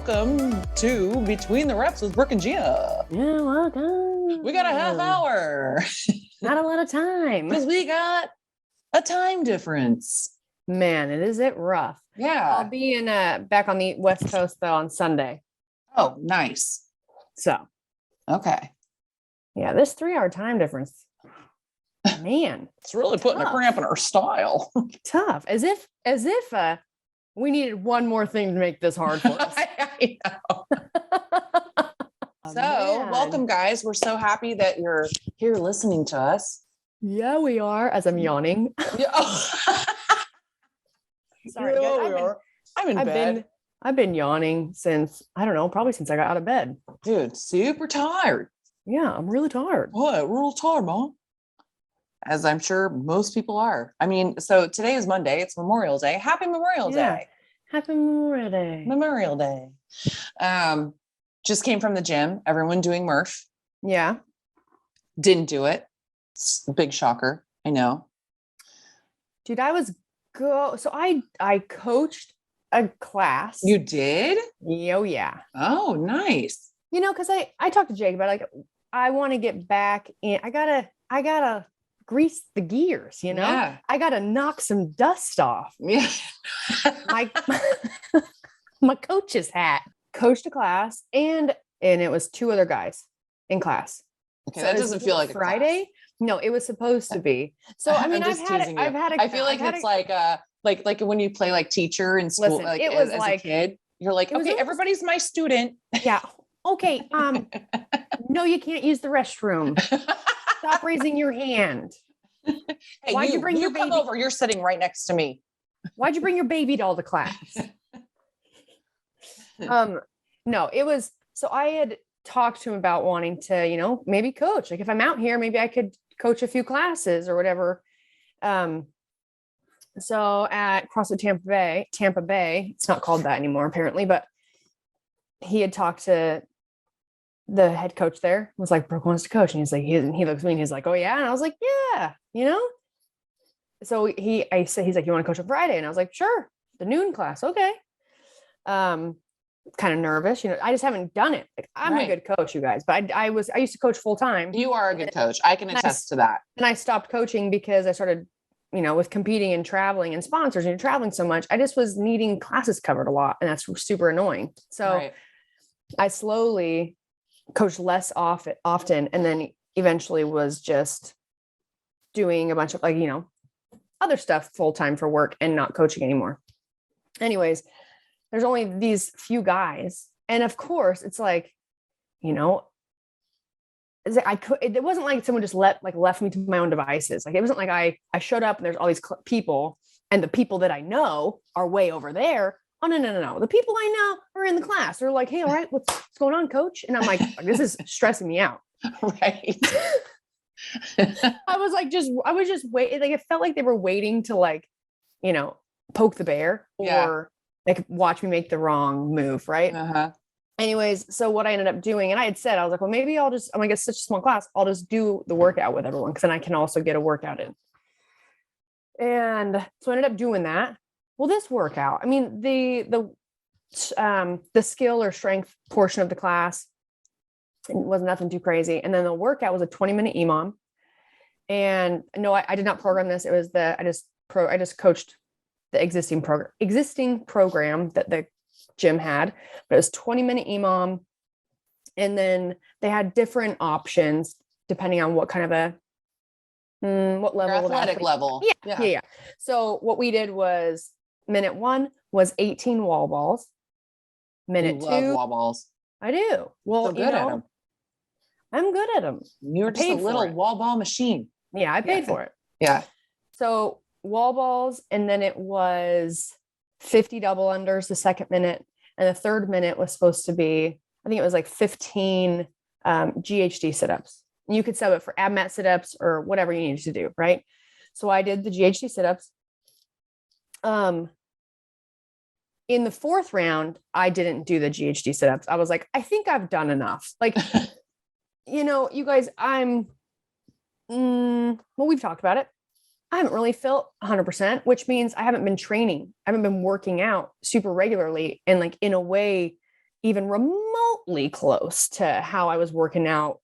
welcome to Between the Reps with Brooke and Jeanna. Yeah, welcome. We got a half hour. Not a lot of time. Because we got a time difference. Man, is it rough. Yeah. I'll be in back on the West Coast though on Sunday. Oh, nice. So okay. Yeah, this 3-hour time difference. Man. It's really putting a cramp in our style. Tough. As if we needed one more thing to make this hard for us. I know. So, welcome, guys. We're so happy that you're here listening to us. Yeah, we are. As I'm yawning. Yeah. Sorry, guys. I'm in bed. I've been yawning since, I don't know, probably since I got out of bed. Dude, super tired. Yeah, I'm really tired. What? We're all tired, Mom. As I'm sure most people are. I mean, so today is Monday. It's Memorial Day. Happy Memorial Day. Happy Memorial Day. Memorial Day. Just came from the gym. Everyone doing Murph. Yeah. Didn't do it. It's a big shocker. I know. Dude, so I coached a class. You did? Oh, yeah. Oh, nice. You know, because I talked to Jake about like, I want to get back in. I gotta grease the gears, you know? Yeah. I gotta knock some dust off. Yeah. my coach's hat. Coached a class and it was 2 other guys in class. Okay, so that doesn't feel like Friday. A class. No, it was supposed to be. So I mean, I've had I feel like it's like when you play like teacher in school. Listen, like it was as like a kid, you're like, okay, everybody's my student. Yeah. Okay. No, you can't use the restroom. Stop raising your hand. Hey, why'd you bring your baby? Come over. You're sitting right next to me. Why'd you bring your baby doll to class? No, it was, so I had talked to him about wanting to, you know, maybe coach. Like if I'm out here, maybe I could coach a few classes or whatever. So at CrossFit Tampa Bay, it's not called that anymore apparently, but he had talked to the head coach there, was like, Brooke wants to coach. And he's like, he looks at me and he's like, oh yeah. And I was like, yeah, you know? So he's like, you want to coach on Friday? And I was like, sure. The noon class. Okay. Kind of nervous, you know, I just haven't done it. Like I'm a good coach, you guys, but I used to coach full time. You are a good coach. I can attest to that. And I stopped coaching because I started, you know, with competing and traveling and sponsors and traveling so much, I just was needing classes covered a lot. And that's super annoying. So I slowly coached less often. And then eventually was just doing a bunch of like, you know, other stuff full-time for work and not coaching anymore. Anyways, there's only these few guys. And of course it's like, you know, it wasn't like someone just left me to my own devices. Like, it wasn't like I showed up and there's all these people and the people that I know are way over there. Oh, no. The people I know are in the class. They're like, hey, all right, what's going on, coach? And I'm like, this is stressing me out. Right. I was just waiting. Like, it felt like they were waiting to like, you know, poke the bear or like watch me make the wrong move. Right. Uh-huh. Anyways, so what I ended up doing, and I had said, I was like, well, maybe I'm gonna get such a small class. I'll just do the workout with everyone. Cause then I can also get a workout in. And so I ended up doing that. Well, this workout, I mean, the skill or strength portion of the class, it was nothing too crazy. And then the workout was a 20-minute EMOM. And no, I did not program this. It was I just coached the existing program that the gym had, but it was 20-minute EMOM. And then they had different options depending on what kind of what level. Your athletic level. Yeah. So what we did was minute 1 was 18 wall balls. Minute 2. Love wall balls. I do. Well, so good at them. I'm good at them. You're just a little wall ball machine. Yeah, I paid for it. Yeah. So wall balls, and then it was 50 double unders the second minute, and the third minute was supposed to be, I think it was like 15 GHD sit-ups. You could sub it for ab mat sit-ups or whatever you needed to do, right? So I did the GHD sit-ups. In the 4th round, I didn't do the GHD sit-ups. I was like, I think I've done enough. Like, you know, you guys, well, we've talked about it. I haven't really felt 100%, which means I haven't been training. I haven't been working out super regularly and like in a way even remotely close to how I was working out,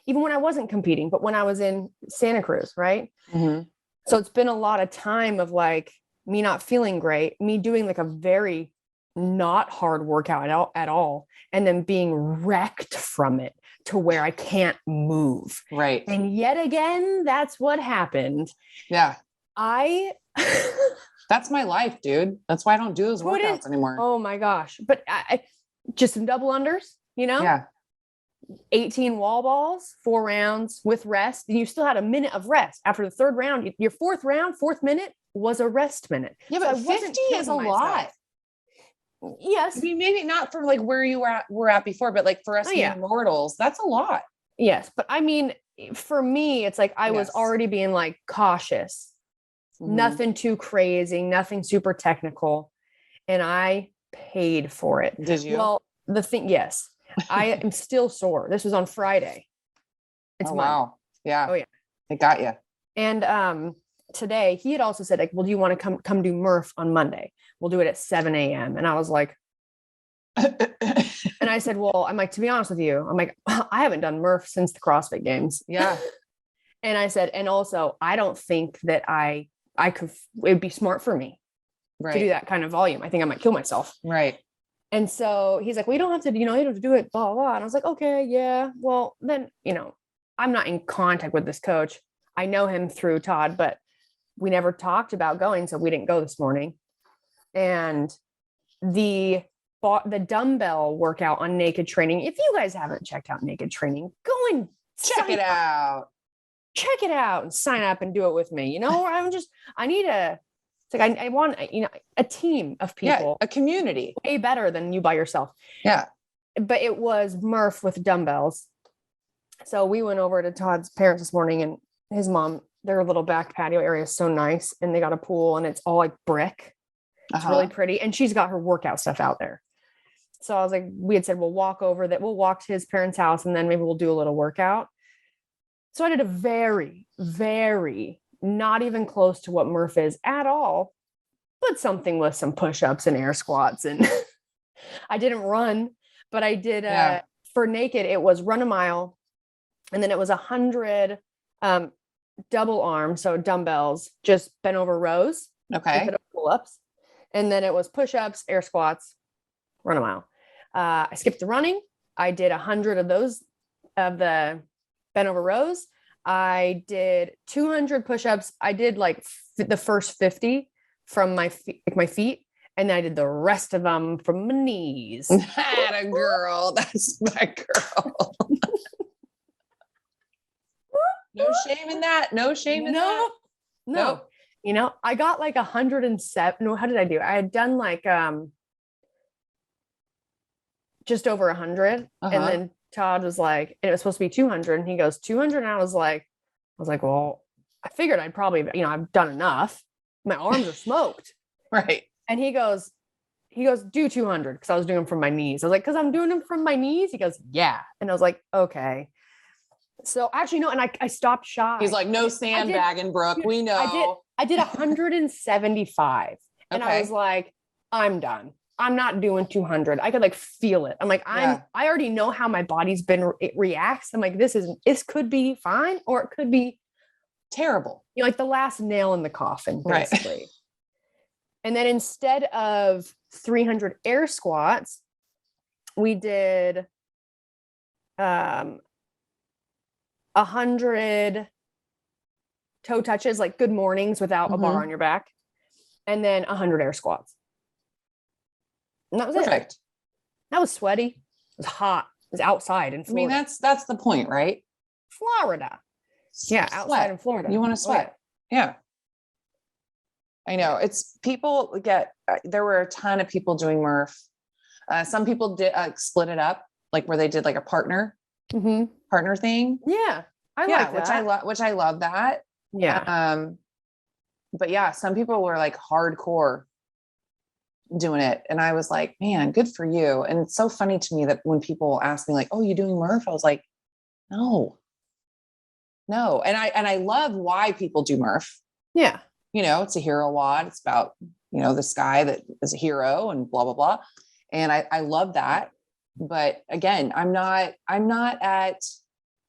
even when I wasn't competing, but when I was in Santa Cruz, right? Mm-hmm. So it's been a lot of time of like me not feeling great, me doing like a very not hard workout at all, and then being wrecked from it to where I can't move. Right. And yet again, that's what happened. Yeah. I That's my life, dude. That's why I don't do those workouts anymore. Oh my gosh. But I just some double unders, you know? Yeah. 18 wall balls, 4 rounds with rest. And you still had a minute of rest. After the third round, your fourth minute was a rest minute. Yeah, so but 50 is a lot. Yes. I mean, maybe not from like where you were at before, but like for us mortals, that's a lot. Yes. But I mean, for me, it's like I was already being like cautious. Mm-hmm. Nothing too crazy, nothing super technical. And I paid for it. Did you? Well, yes. I am still sore. This was on Friday. It's wow. Yeah. Oh yeah. It got you. And today he had also said, like, well, do you want to come do Murph on Monday? We'll do it at 7 a.m. And I was like, and I said, well, I'm like, to be honest with you, I'm like, I haven't done Murph since the CrossFit Games. Yeah. And I said, and also I don't think that I could, it'd be smart for me to do that kind of volume. I think I might kill myself. Right. And so he's like, well, you don't have to, you don't have to do it, blah, blah. And I was like, okay, yeah. Well, then, I'm not in contact with this coach. I know him through Todd, but we never talked about going. So we didn't go this morning. And the dumbbell workout on Naked Training. If you guys haven't checked out Naked Training, go and check it out. Check it out and sign up and do it with me. I want, a team of people, a community, way better than you by yourself. Yeah. But it was Murph with dumbbells. So we went over to Todd's parents this morning, and his mom, their little back patio area is so nice. And they got a pool, and it's all like brick. It's really pretty. And she's got her workout stuff out there. So I was like, we had said, we'll walk to his parents' house, and then maybe we'll do a little workout. So I did a very, very not even close to what Murph is at all, but something with some push-ups and air squats. And I didn't run, but I did, for Naked, it was run a mile. And then it was 100 double arm. So dumbbells, just bent over rows. Okay. Pull-ups. And then it was push-ups, air squats, run a mile. I skipped the running. I did 100 of those of the bent over rows. I did 200 push-ups. I did like the first 50 from my feet. And then I did the rest of them from my knees. That a girl. That's my girl. No shame in that. No shame in that. No. Nope. I got like 107. No, how did I do? I had done like just over 100. And then Todd was like, it was supposed to be 200. And he goes, 200. And I was like, well, I figured I'd probably, I've done enough. My arms are smoked. Right. And he goes, do 200. Cause I was doing them from my knees. I was like, cause I'm doing them from my knees. He goes, yeah. And I was like, okay. So actually, no. And I stopped shy. He's like, no sandbagging, Brooke. We know. I did 175. And I was like, I'm done. I'm not doing 200. I could like feel it. I'm like, I already know how my body's it reacts. I'm like, this could be fine, or it could be terrible. Like the last nail in the coffin, basically. Right. And then instead of 300 air squats, we did 100 toe touches, like good mornings without a bar on your back, and then 100 air squats. And that was perfect. That was sweaty. It was hot. It was outside in Florida. I mean, that's the point, right? Florida. Yeah, outside in Florida. You want to sweat. Yeah. I know. It's people there were a ton of people doing Murph. Some people did split it up, like where they did like a partner thing. Yeah. I like that. Which I love that. Yeah. But yeah, some people were like hardcore doing it. And I was like, man, good for you. And it's so funny to me that when people ask me like, oh, you doing Murph? I was like, no. And I love why people do Murph. Yeah. It's a hero WOD. It's about, this guy that is a hero and blah, blah, blah. And I love that. But again, I'm not at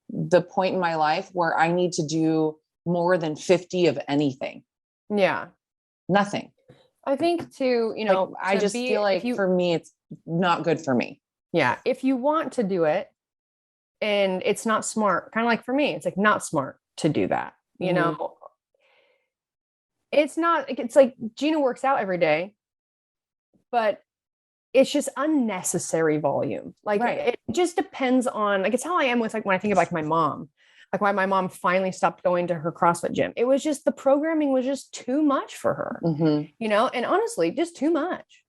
the point in my life where I need to do more than 50 of anything. Yeah. Nothing. I think too, you know, I just feel like for me, it's not good for me. Yeah. If you want to do it and it's not smart, kind of like for me, it's like not smart to do that. You know, it's not, it's like Jeanna works out every day, but it's just unnecessary volume. Like it just depends on, like, it's how I am with like, when I think of like my mom, like why my mom finally stopped going to her CrossFit gym. It was just, the programming was just too much for her, you know, and honestly, just too much.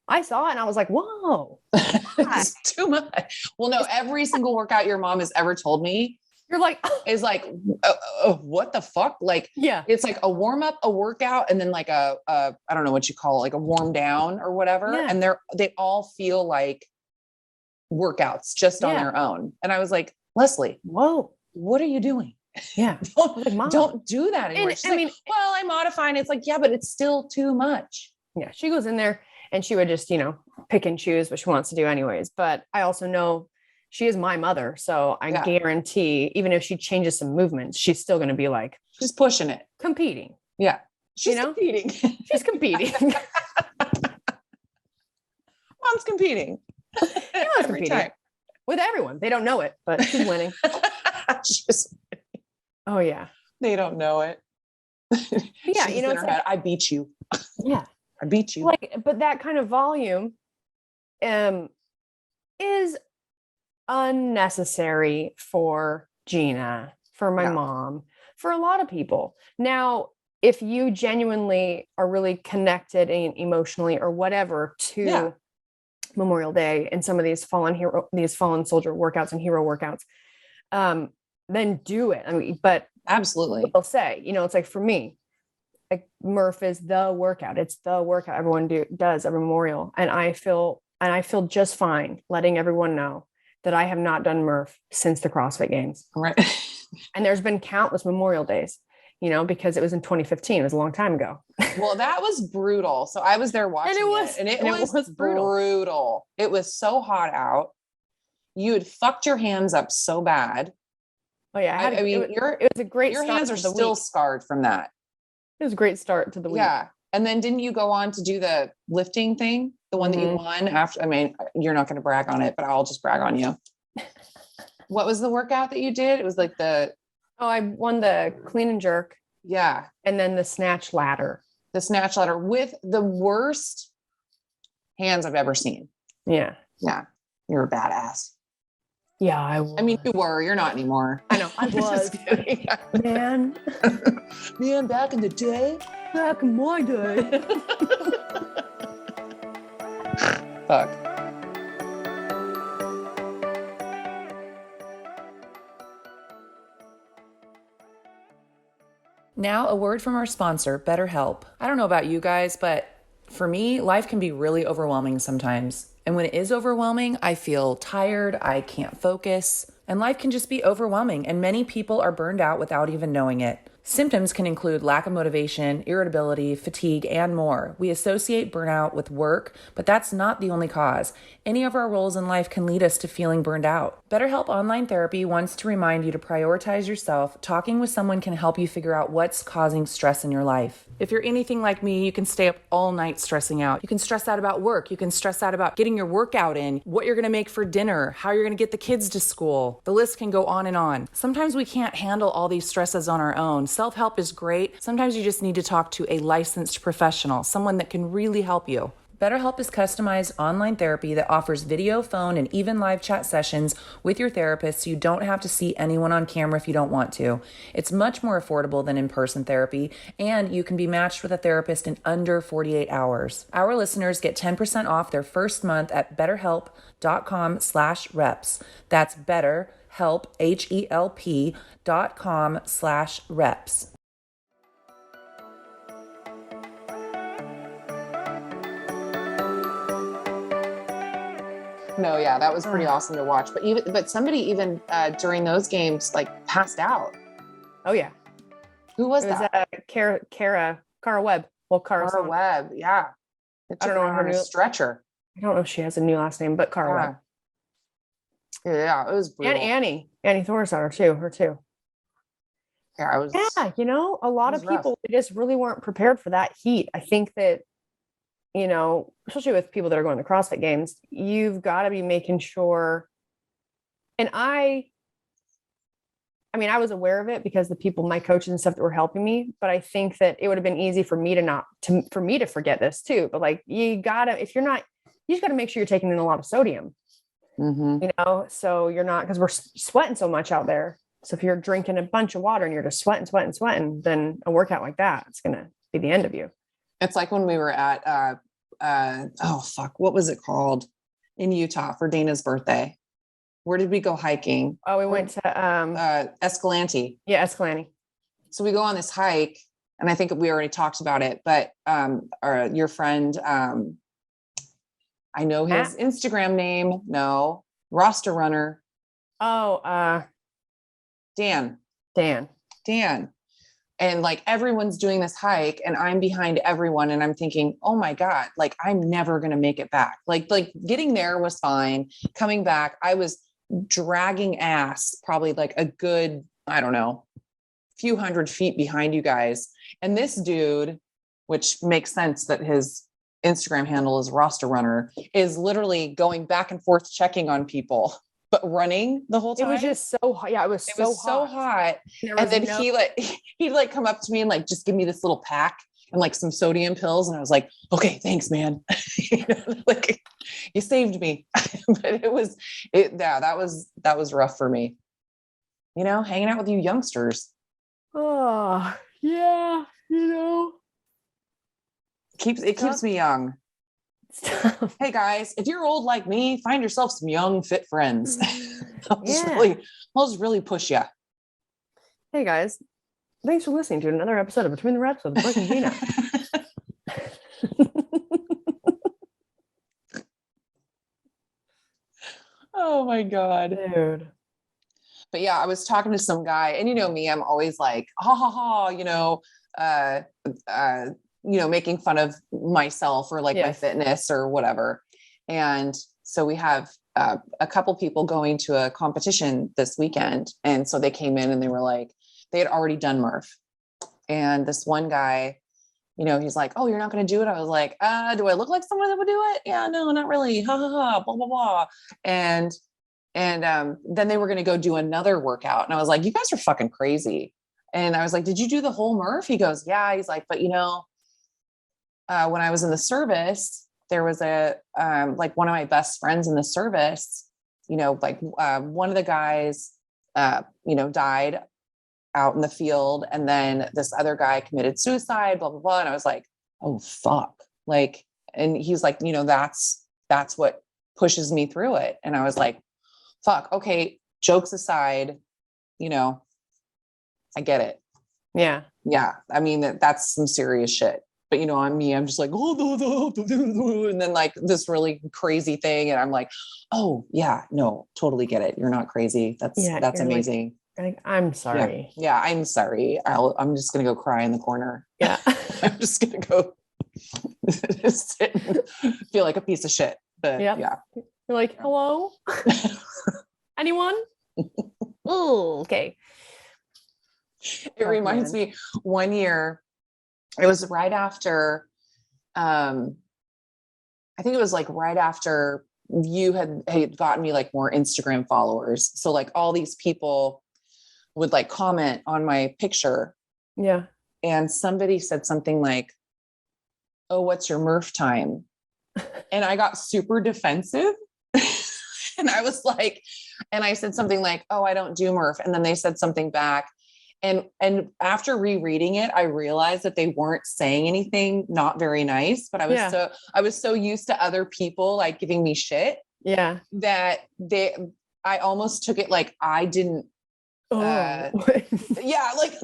I saw it and I was like, whoa, it's too much. Well, no, every single workout your mom has ever told me, you're like, is like, what the fuck? Like, yeah, it's like a warm up, a workout, and then like I don't know what you call it, like a warm down or whatever. Yeah. And they all feel like workouts just on their own. And I was like, Leslie, whoa, what are you doing? Yeah. Don't do that anymore. And, She's like, well, I'm modifying. It's like, yeah, but it's still too much. Yeah. She goes in there and she would just, you know, pick and choose what she wants to do anyways. But I also know she is my mother. So I guarantee, even if she changes some movements, she's still going to be like, she's pushing it, competing. Yeah. She's competing. She's competing. Mom's competing. Every time. With everyone. They don't know it, but she's winning. Oh yeah. They don't know it. Yeah. You know, it's like, I beat you. Yeah. I beat you. Like, but that kind of volume is unnecessary for Jeanna, for my mom, for a lot of people. Now, if you genuinely are really connected emotionally or whatever to Memorial Day and some of these fallen soldier workouts and hero workouts, then do it. I mean, but absolutely, I'll say, you know, it's like for me, like Murph is the workout. It's the workout everyone does every Memorial, and I feel just fine letting everyone know that I have not done Murph since the CrossFit Games. Right. And there's been countless Memorial Days, you know, because it was in 2015. It was a long time ago. Well, that was brutal. So I was there watching and it was brutal. It was so hot out. You had fucked your hands up so bad. Oh yeah. It was a great your start. Hands are still scarred from that. It was a great start to the week. Yeah. And then didn't you go on to do the lifting thing? The one that you won after, I mean, you're not going to brag on it, but I'll just brag on you. What was the workout that you did? It was like I won the clean and jerk. Yeah. And then the snatch ladder. The snatch ladder with the worst hands I've ever seen. Yeah. Yeah. You're a badass. Yeah, I was. I mean, you were. You're not anymore. I know. I was. Man. Man, back in the day. Back in my day. Fuck. Now, a word from our sponsor, BetterHelp. I don't know about you guys, but for me, life can be really overwhelming sometimes. And when it is overwhelming, I feel tired, I can't focus, and life can just be overwhelming, and many people are burned out without even knowing it. Symptoms can include lack of motivation, irritability, fatigue, and more. We associate burnout with work, but that's not the only cause. Any of our roles in life can lead us to feeling burned out. BetterHelp Online Therapy wants to remind you to prioritize yourself. Talking with someone can help you figure out what's causing stress in your life. If you're anything like me, you can stay up all night stressing out. You can stress out about work. You can stress out about getting your workout in, what you're going to make for dinner, how you're going to get the kids to school. The list can go on and on. Sometimes we can't handle all these stresses on our own. Self-help is great. Sometimes you just need to talk to a licensed professional, someone that can really help you. BetterHelp is customized online therapy that offers video, phone, and even live chat sessions with your therapist, so you don't have to see anyone on camera if you don't want to. It's much more affordable than in-person therapy, and you can be matched with a therapist in under 48 hours. Our listeners get 10% off their first month at betterhelp.com/reps. That's BetterHelp, HELP.com/reps. No, yeah, that was pretty awesome to watch. But somebody even during those games like passed out. Oh yeah. Who was that? Cara Webb. Well, Cara Webb. Yeah. I don't know her new stretcher. I don't know if she has a new last name, but Cara Webb. Yeah, it was And brutal. Annie Thor's on her too. Yeah, I was. Yeah, a lot was of rough. people, they just really weren't prepared for that heat. I think that, especially with people that are going to CrossFit games, you've got to be making sure. And I mean, I was aware of it because the people, my coaches and stuff that were helping me, but I think that it would have been easy for me for me to forget this too. But like, you just gotta make sure you're taking in a lot of sodium, Mm-hmm. so you're not, because we're sweating so much out there. So if you're drinking a bunch of water and you're just sweating, then a workout like that, it's going to be the end of you. It's like when we were at, oh fuck, what was it called in Utah for Dana's birthday? Where did we go hiking? Oh, we went to, Escalante. yeah, Escalante. So we go on this hike, and I think we already talked about it, but your friend, I know his Instagram name. No, roster runner. Oh, Dan. And like everyone's doing this hike and I'm behind everyone and I'm thinking, oh my God, like I'm never going to make it back. Like getting there was fine. Coming back, I was dragging ass, probably like a good, I don't know, few 100 feet behind you guys. And this dude, which makes sense that his Instagram handle is roster runner, is literally going back and forth checking on people, but running the whole time. It was just so hot. Yeah, it was so hot. And then he'd like come up to me and like just give me this little pack and like some sodium pills. And I was like, okay, thanks, man. Like you saved me. But that was rough for me. Hanging out with you youngsters. Oh, yeah, It keeps me young. Hey guys, if you're old like me, find yourself some young, fit friends. I'll just really push you. Hey guys, thanks for listening to another episode of Between the Reps with Brooke and Jeanna. Oh my God, dude. But yeah, I was talking to some guy, and me, I'm always like, ha ha ha, making fun of myself or like my fitness or whatever. And so we have a couple people going to a competition this weekend. And so they came in and they were like, they had already done Murph. And this one guy, he's like, oh, you're not going to do it. I was like, do I look like someone that would do it? Yeah, no, not really. Ha ha ha, blah, blah, blah. And then they were going to go do another workout. And I was like, you guys are fucking crazy. And I was like, did you do the whole Murph? He goes, yeah. He's like, but when I was in the service, there was like one of my best friends in the service, one of the guys, died out in the field. And then this other guy committed suicide, blah, blah, blah. And I was like, oh, fuck. Like, and he's like, that's what pushes me through it. And I was like, fuck. Okay. Jokes aside, I get it. Yeah. Yeah. I mean, that's some serious shit. But I'm just like, and then like this really crazy thing. And I'm like, oh yeah, no, totally get it. You're not crazy. That's amazing. Like, I'm sorry. Yeah, I'm sorry. I'm just going to go cry in the corner. Yeah. I'm just going to go sit and feel like a piece of shit. But yeah. You're like, hello? Anyone? Oh, okay. It reminds me one year, it was right after, I think it was like right after you had gotten me like more Instagram followers. So like all these people would like comment on my picture. Yeah. And somebody said something like, oh, what's your Murph time? And I got super defensive. And I was like, and I said something like, oh, I don't do Murph. And then they said something back. And after rereading it, I realized that they weren't saying anything not very nice, but I was so used to other people like giving me shit. Yeah. That I almost took it like I didn't. Yeah, like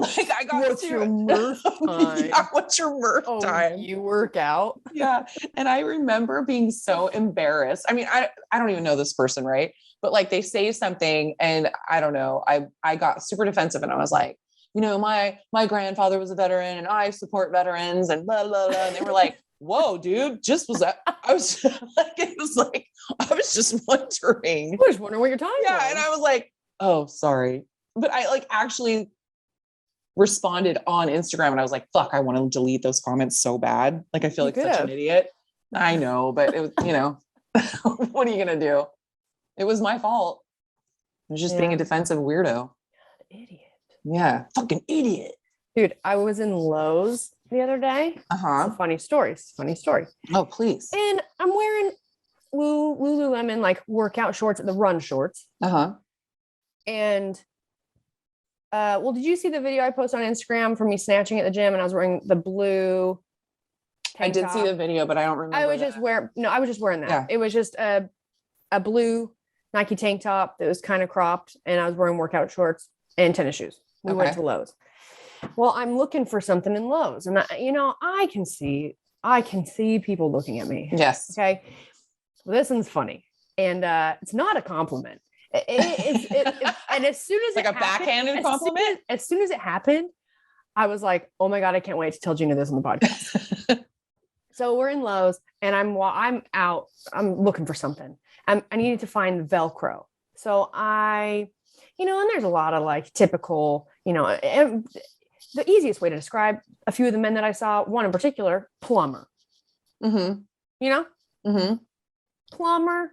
I got. What's your Murph time? Yeah, what's your Murph time? You work out. Yeah, and I remember being so embarrassed. I mean, I don't even know this person, right? But like they say something, and I don't know. I got super defensive, and I was like, my grandfather was a veteran, and I support veterans, and blah blah blah. And they were like, whoa, dude, just was that, I was like, it was like, I was just wondering. I was wondering what your time was. Yeah. And I was like, oh, sorry. But I like actually responded on Instagram and I was like, fuck, I want to delete those comments so bad. Like, I feel You like such could've. an idiot. I know, but it was, what are you going to do? It was my fault. I was just being a defensive weirdo. Idiot. Yeah. Fucking idiot. Dude, I was in Lowe's the other day. Uh-huh. Funny story. Oh, please. And I'm wearing Lululemon like workout shorts, the run shorts. Uh-huh. And well, did you see the video I posted on Instagram for me snatching at the gym and I was wearing the blue I did tank see top? the video, but I don't remember. I was just wearing that. Yeah. It was just a blue Nike tank top that was kind of cropped, and I was wearing workout shorts and tennis shoes. We went to Lowe's. Well, I'm looking for something in Lowe's, and I can see people looking at me. Yes. Okay. Well, this one's funny, and it's not a compliment. And as soon as like it a backhanded compliment, as soon as it happened, I was like, oh my God, I can't wait to tell Jeanna this on the podcast. So we're in Lowe's and I'm out, I'm looking for something. I needed to find Velcro. So and there's a lot of like typical, the easiest way to describe a few of the men that I saw, one in particular, plumber. Mm-hmm. Mm-hmm. Plumber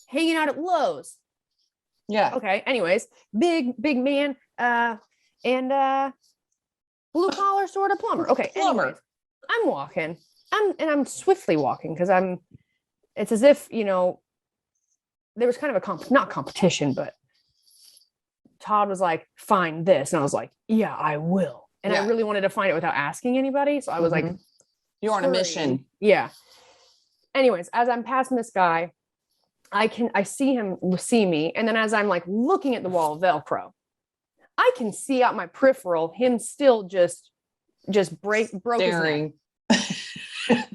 hanging out at Lowe's. Yeah. Okay. Anyways, big man, and blue collar sort of plumber. Okay. Plumber. Anyways, I'm walking. I'm swiftly walking because it's as if, there was kind of a not competition, but Todd was like, find this. And I was like, yeah, I will. And I really wanted to find it without asking anybody. So I was like, you're on a mission. Yeah. Anyways, as I'm passing this guy, I see him see me. And then as I'm like looking at the wall of Velcro, I can see out my peripheral, him still just broke Staring. his neck.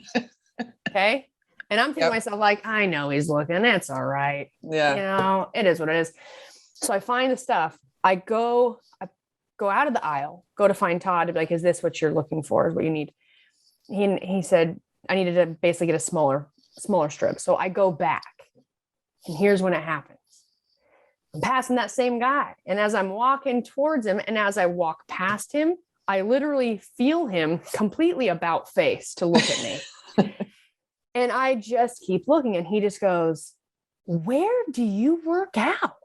Okay. And I'm thinking to myself, like, I know he's looking. It's all right. Yeah. It is what it is. So I find the stuff. I go out of the aisle, go to find Todd to be like, is this what you're looking for? Is what you need? He said I needed to basically get a smaller strip. So I go back. And here's when it happens. I'm passing that same guy. And as I'm walking towards him, and as I walk past him, I literally feel him completely about face to look at me. And I just keep looking. And he just goes, where do you work out?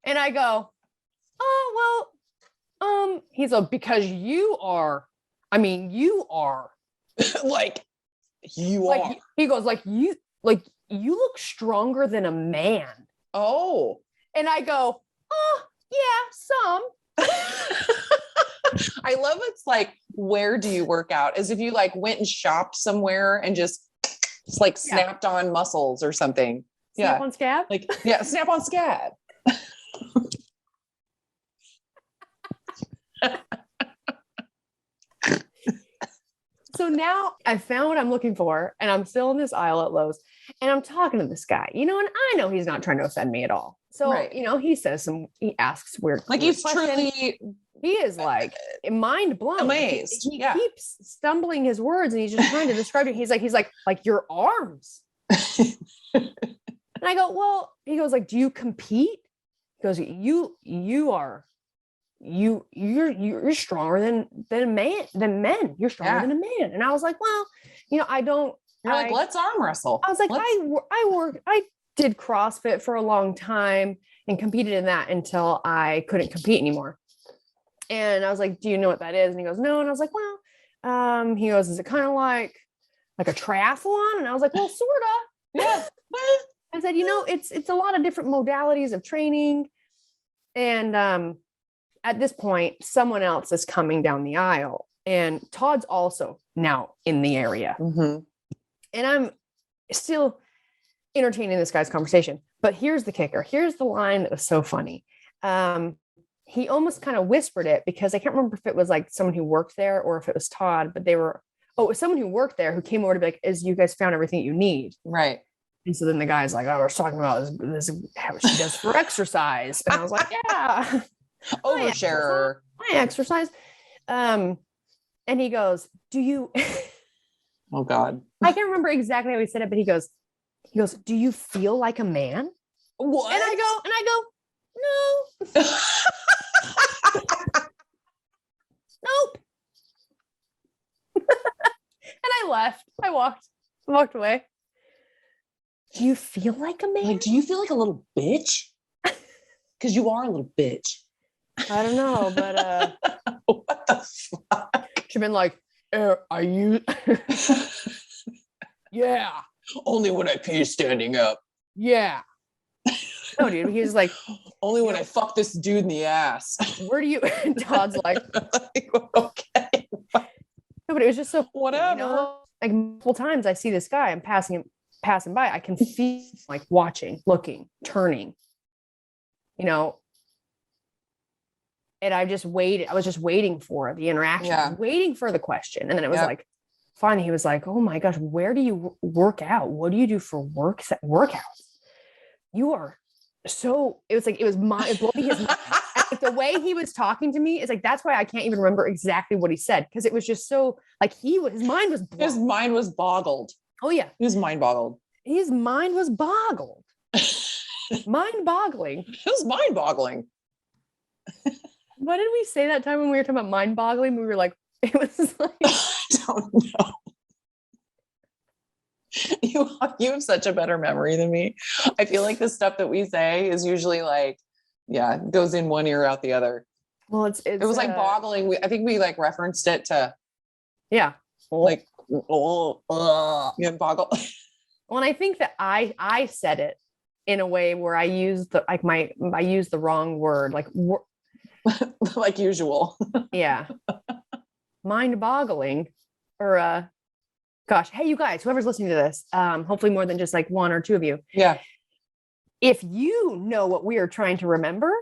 And I go, oh, well, he's like, because you are. Like, you are. He goes, you look stronger than a man. Oh. And I go, oh, yeah, some. I love it's like, where do you work out? As if you like went and shopped somewhere and just like snapped on muscles or something. Snap on scab? Like, snap on scab. So now I found what I'm looking for, and I'm still in this aisle at Lowe's, and I'm talking to this guy, and I know he's not trying to offend me at all. So, he asks weird like he's questions. truly, he is like mind blown, amazed. He keeps stumbling his words, and he's just trying to describe it. He's like your arms. And I go, well, he goes like, do you compete? He goes, you're stronger than men. You're stronger than a man. And I was like, well, I don't. You're like, let's arm wrestle. I was like, I did CrossFit for a long time and competed in that until I couldn't compete anymore. And I was like, do you know what that is? And he goes, no. And I was like, well, he goes, is it kind of like a triathlon? And I was like, well, sort of. Yeah. I said, it's a lot of different modalities of training. And at this point, someone else is coming down the aisle, and Todd's also now in the area. Mm-hmm. And I'm still entertaining this guy's conversation. But here's the kicker. Here's the line that was so funny. He almost kind of whispered it, because I can't remember if it was like someone who worked there or if it was Todd, but it was someone who worked there who came over to be like, you guys found everything you need. Right. And so then the guy's like, I was talking about this how she does for exercise. And I was like, yeah. Overshare. I exercise. And he goes, do you, Oh God. I can't remember exactly how he said it, but he goes, do you feel like a man? What? And I go, no, nope. And I left. I walked away. Do you feel like a man? Like, do you feel like a little bitch? Because you are a little bitch. I don't know, but What the fuck? she'd been like, are you? Yeah. Only when I pee standing up. Yeah. No, dude. He was like, Only when I fuck this dude in the ass. where do you? Todd's like, Like, okay. no, but it was just so funny, Whatever. You know? Like multiple times I see this guy, I'm passing by. I can feel like watching, looking, turning, you know. And I was just waiting for the interaction, waiting for the question. And then it was like, finally, he was like, oh my gosh, where do you work out? What do you do for workouts? You are so, it was blowing his mind. Like, the way he was talking to me is like, that's why I can't even remember exactly what he said. Cause it was just so like, his mind was blown. His mind was boggled. Oh yeah. His mind boggled. His mind was boggled. Mind boggling. It was mind boggling. What did we say that time when we were talking about mind boggling? We were like, it was like, I don't know. You have such a better memory than me. I feel like the stuff that we say is usually like, goes in one ear out the other. well, it was like boggling. I think we like referenced it to yeah. like, boggle. Well, and I think that I said it in a way where I used I used the wrong word, like like usual. yeah, mind boggling, or gosh, hey, you guys, whoever's listening to this, hopefully more than just like one or two of you. Yeah. If you know what we are trying to remember,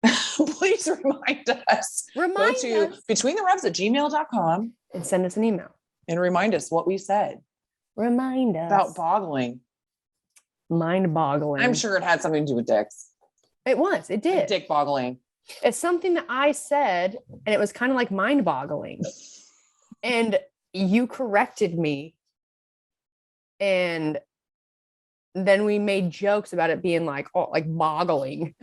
please remind us. Go to betweentherevs@gmail.com and send us an email and remind us what we said. Remind us about boggling. Mind boggling. I'm sure it had something to do with dicks. It did. Dick boggling. It's something that I said, and it was kind of like mind boggling. And you corrected me. And then we made jokes about it being like, oh, like boggling.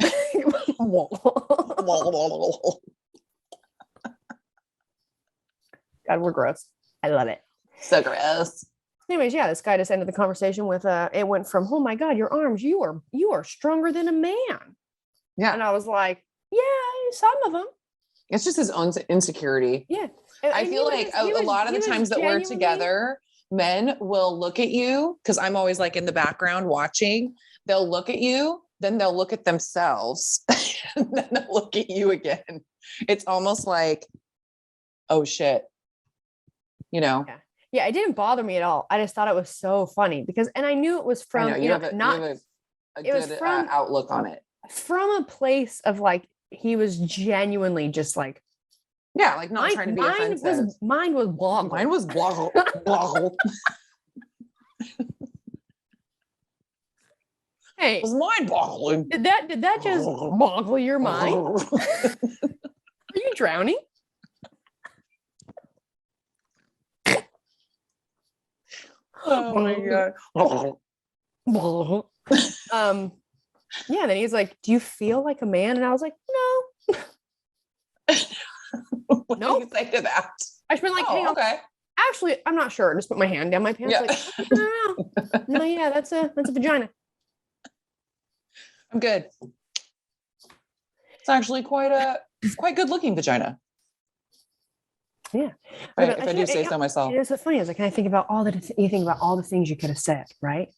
God, we're gross. I love it. So gross. Anyways, yeah, this guy just ended the conversation with it went from, oh my God, your arms, you are stronger than a man. Yeah. And I was like, yeah, some of them. It's just his own insecurity. Yeah. I feel like a lot of the times that we're together, men will look at you, because I'm always like in the background watching. They'll look at you, then they'll look at themselves, and then they'll look at you again. It's almost like, oh shit, you know? Yeah, it didn't bother me at all. I just thought it was so funny because, and I knew it was from, you have a good outlook on it. From a place of like, he was genuinely just like, yeah, like not trying to be offensive. Mine was boggled. Mine was boggled. Hey, it was mind boggling. Did that just boggle your mind? Are you drowning? Oh my God. Yeah, then he's like, do you feel like a man? And I was like, no. What do you say to that? I just been like, hey, okay. Actually, I'm not sure. Just put my hand down my pants. Yeah. Like, no, yeah, that's a vagina. I'm good. It's actually quite good looking vagina. Yeah. If I do say so myself. It's so funny. I was like, can I think about all the things you could have said, right?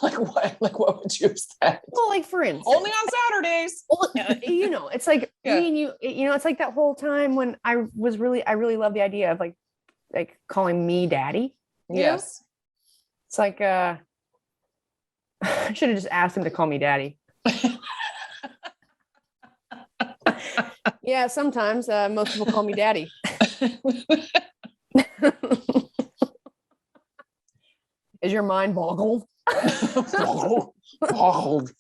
Like what? Like what would you have said? Well, like for instance, only on Saturdays. Well, it's like me and you. It's like that whole time when I really love the idea of like calling me daddy. Yes. Know? It's like I should have just asked him to call me daddy. Yeah, sometimes most people call me daddy. Is your mind boggled? Boggled.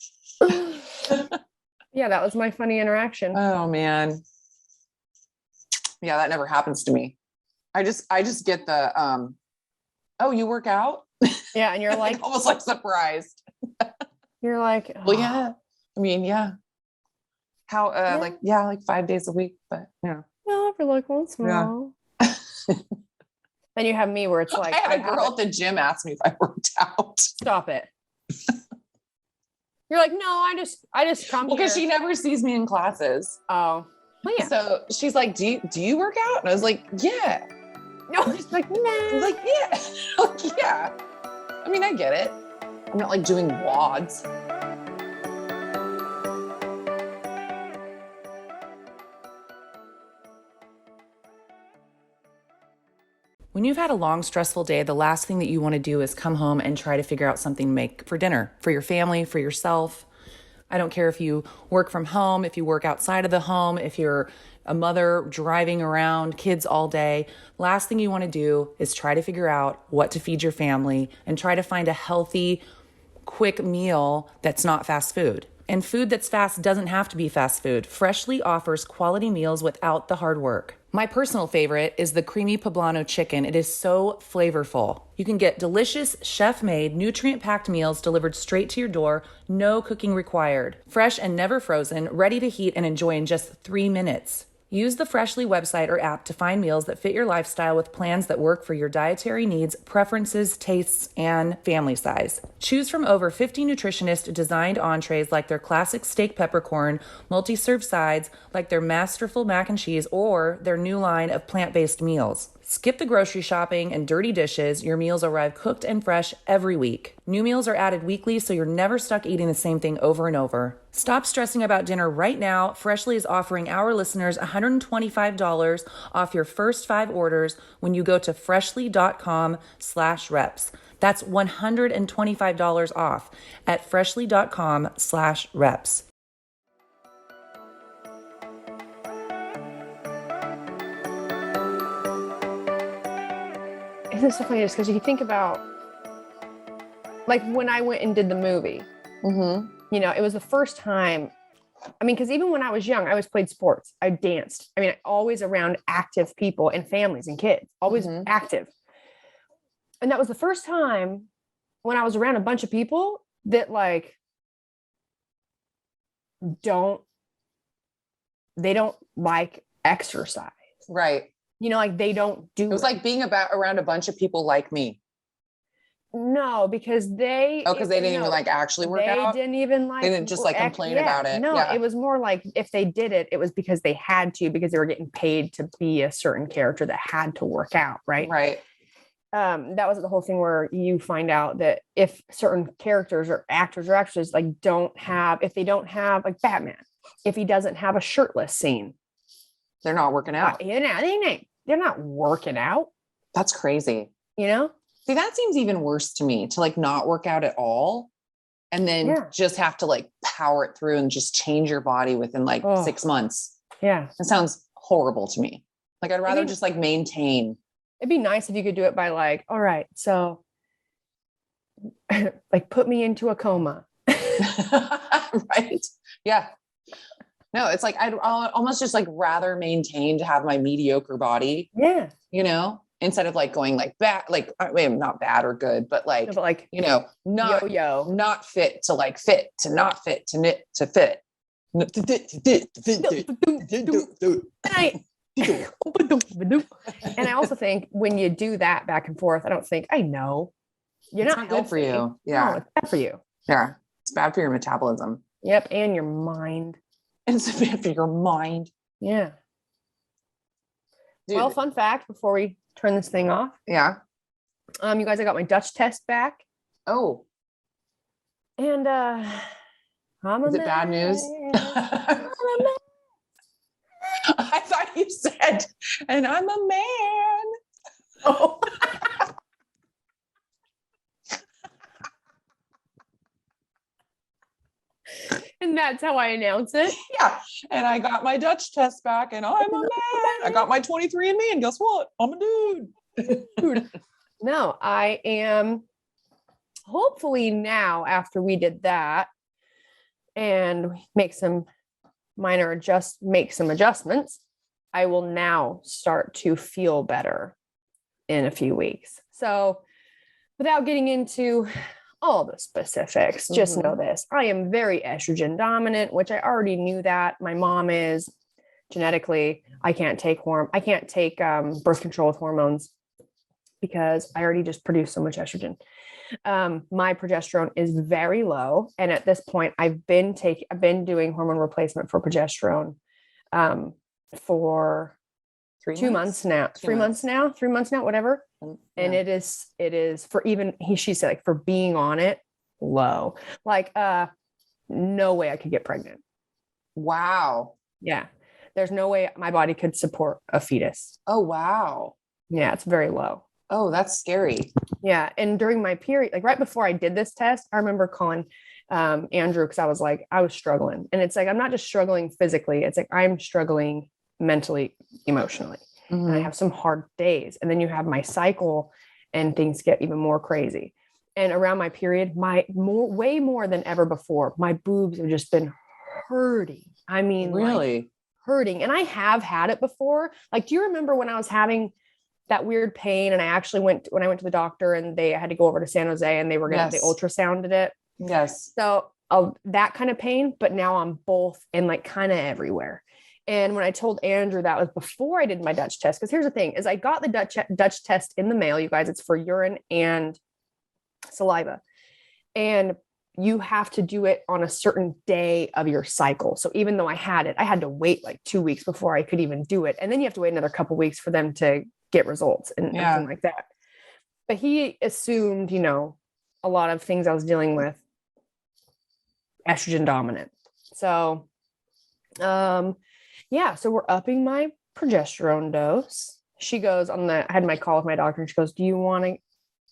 Yeah, that was my funny interaction. Oh man. Yeah, that never happens to me. I just get the, oh, you work out? Yeah. And you're like, Almost like surprised. you're like, Well, yeah. I mean, yeah. How, Yeah. like 5 days a week, but yeah. no, for like once in a Yeah. while. Then you have me where it's like, I had a girl at the gym ask me if I worked out. stop it. You're like, no, I just come Well, here. because she never sees me in classes. Oh, well, yeah. So she's like, do you work out? And I was like, yeah. No, it's like, I was nah. like, yeah. Like, yeah. I mean, I get it. I'm not like doing WODs. When you've had a long, stressful day, the last thing that you want to do is come home and try to figure out something to make for dinner, for your family, for yourself. I don't care if you work from home, if you work outside of the home, if you're a mother driving around kids all day. Last thing you want to do is try to figure out what to feed your family and try to find a healthy, quick meal that's not fast food. And food that's fast doesn't have to be fast food. Freshly offers quality meals without the hard work. My personal favorite is the creamy poblano chicken. It is so flavorful. You can get delicious, chef-made, nutrient-packed meals delivered straight to your door, no cooking required. Fresh and never frozen, ready to heat and enjoy in just 3 minutes. Use the Freshly website or app to find meals that fit your lifestyle with plans that work for your dietary needs, preferences, tastes, and family size. Choose from over 50 nutritionist-designed entrees like their classic steak peppercorn, multi-serve sides like their masterful mac and cheese, or their new line of plant-based meals. Skip the grocery shopping and dirty dishes. Your meals arrive cooked and fresh every week. New meals are added weekly, so you're never stuck eating the same thing over and over. Stop stressing about dinner right now. Freshly is offering our listeners $125 off your first 5 orders when you go to freshly.com/reps. That's $125 off at freshly.com/reps. Isn't it so funny just because you think about like when I went and did the movie, you know, it was the first time. I mean, because even when I was young, I always played sports. I danced. I mean, always around active people and families and kids, always active. And that was the first time when I was around a bunch of people that like they don't like exercise. Right. You know, like they don't do It was like being around a bunch of people like me. No, because they because they didn't even like actually work out. They didn't even like They didn't just like complain about it. No, Yeah. it was more like if they did it, it was because they had to, because they were getting paid to be a certain character that had to work out, right? Right. That was the whole thing where you find out that if certain characters or actors or actresses like if they don't have like Batman, if he doesn't have a shirtless scene, they're not working out. They're not working out. That's crazy. You know? See, that seems even worse to me, to like not work out at all and then just have to like power it through and just change your body within like 6 months. Yeah. That sounds horrible to me. Like I'd rather just like maintain. It'd be nice if you could do it by like, all right, so like put me into a coma. Right. Yeah. No, it's like I'd almost just like rather maintain to have my mediocre body. Yeah. You know, instead of like going like bad, like not bad or good, but like, you know, not fit to like fit to not fit to knit to fit. And I also think when you do that back and forth, I know you're not good for you. Yeah. No, it's bad for you. Yeah. It's bad for your metabolism. Yep. And your mind. And it's bad for your mind. Yeah. Dude. Well, fun fact before we turn this thing off. Yeah. You guys, I got my Dutch test back. Oh. And is it bad news? I thought you said, and I'm a man. Oh. And that's how I announce it. Yeah. And I got my Dutch test back and I'm a man. I got my 23andMe and guess what? I'm a dude. No, I am hopefully now after we did that and make some adjustments. I will now start to feel better in a few weeks. So without getting into all the specifics, just know this. I am very estrogen dominant, which I already knew that. My mom is genetically. I can't take birth control with hormones because I already just produce so much estrogen. My progesterone is very low. And at this point, I've been doing hormone replacement for progesterone for 3 months now, 3 months now, 3 months now, whatever. And it is for she said, like, for being on it low, like, no way I could get pregnant. Wow. Yeah. There's no way my body could support a fetus. Oh, wow. Yeah. It's very low. Oh, that's scary. Yeah. And during my period, like right before I did this test, I remember calling Andrew, because I was struggling. And it's like, I'm not just struggling physically. It's like, I'm struggling mentally, emotionally. And I have some hard days. And then you have my cycle and things get even more crazy. And around my period, way more than ever before, my boobs have just been hurting. I mean, really like, hurting. And I have had it before. Like, do you remember when I was having that weird pain and when I went to the doctor and they had to go over to San Jose and they ultrasounded it. Yes. So that kind of pain, but now I'm both and like kind of everywhere. And when I told Andrew, that was before I did my Dutch test. Cause here's the thing is I got the Dutch test in the mail, you guys. It's for urine and saliva. And you have to do it on a certain day of your cycle. So even though I had to wait like 2 weeks before I could even do it. And then you have to wait another couple of weeks for them to get results and everything like that. But he assumed, a lot of things I was dealing with estrogen dominant. So, so we're upping my progesterone dose. She goes I had my call with my doctor and she goes, do you want to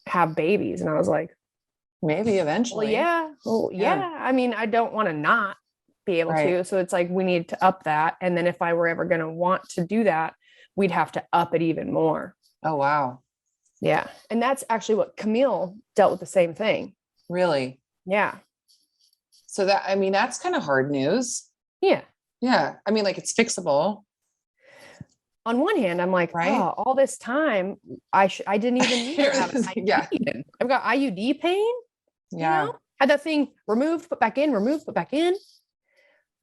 have babies? And I was like, maybe eventually. Well, yeah. I mean, I don't want to not be able to. So it's like, we need to up that. And then if I were ever going to want to do that, we'd have to up it even more. Oh, wow. Yeah. And that's actually what Camille dealt with, the same thing. Really? Yeah. So that's kind of hard news. Yeah. Yeah. I mean, like, it's fixable. On one hand, I'm like, oh, all this time, I didn't even need to have an IUD. Yeah. I've got IUD pain. Yeah. Had that thing removed, put back in, removed, put back in.